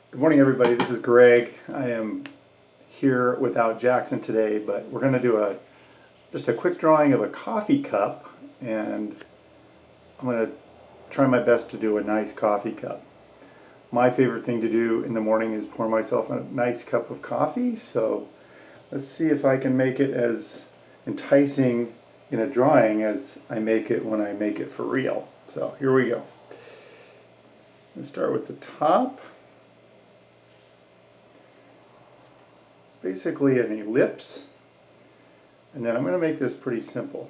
Good morning, everybody. This is Greg. I am here without Jackson today, but we're going to do just a quick drawing of a coffee cup, and I'm going to try my best to do a nice coffee cup. My favorite thing to do in the morning is pour myself a nice cup of coffee, so let's see if I can make it as enticing in a drawing as I make it when I make it for real. So here we go. Let's start with the top. Basically an ellipse, and then I'm going to make this pretty simple.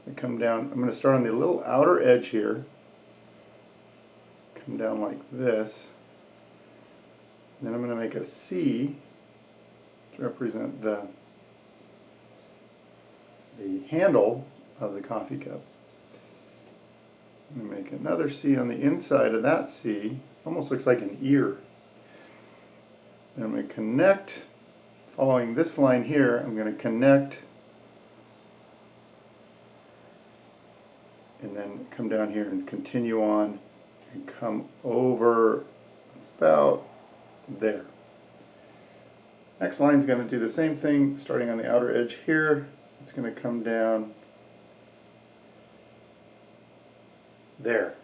I come down, I'm going to start on the little outer edge here, come down like this, and then I'm going to make a C to represent the handle of the coffee cup. I'm going to make another C on the inside of that C, almost looks like an ear. Then I'm going to connect. Following this line here, I'm going to connect and then come down here and continue on and come over about there. Next line is going to do the same thing, starting on the outer edge here. It's going to come down there.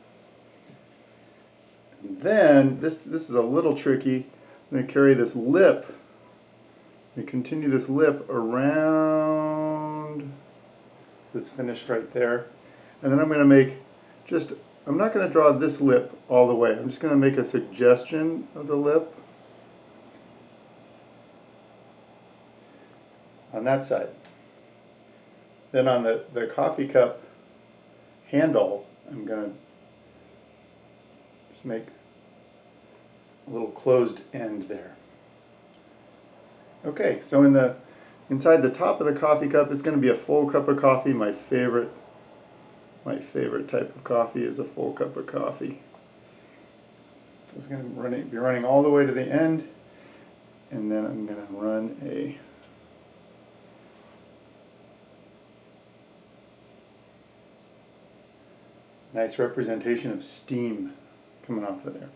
And then, this is a little tricky. I'm going to carry this lip and continue this lip around so it's finished right there. And then I'm going to make I'm not going to draw this lip all the way. I'm just going to make a suggestion of the lip on that side. Then on the coffee cup handle, I'm going to just make a little closed end there. Okay, so inside the top of the coffee cup, it's going to be a full cup of coffee. My favorite type of coffee is a full cup of coffee. So it's going to be running all the way to the end, and then I'm going to run a nice representation of steam coming off of there.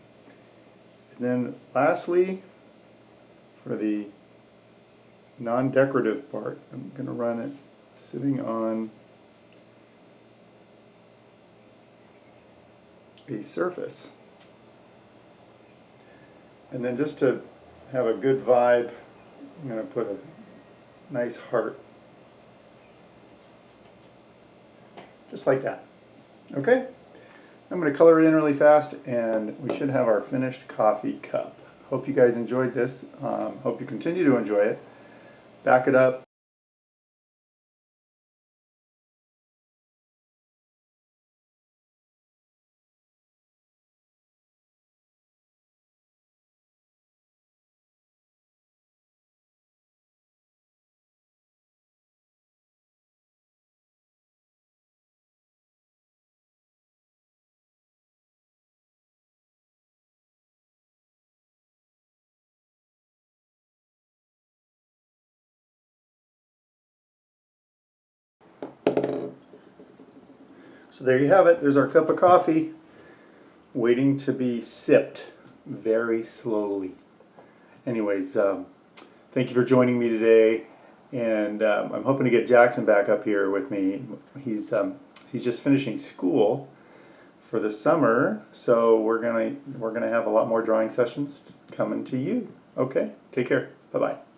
And then lastly, for the non-decorative part, I'm going to run it sitting on a surface. And then just to have a good vibe, I'm going to put a nice heart. Just like that. Okay? I'm going to color it in really fast, and we should have our finished coffee cup. Hope you guys enjoyed this. Hope you continue to enjoy it. Back it up. So there you have it. There's our cup of coffee waiting to be sipped very slowly. Anyways, thank you for joining me today, and I'm hoping to get Jackson back up here with me. He's just finishing school for the summer, so we're gonna have a lot more drawing sessions coming to you. Okay, take care. Bye bye.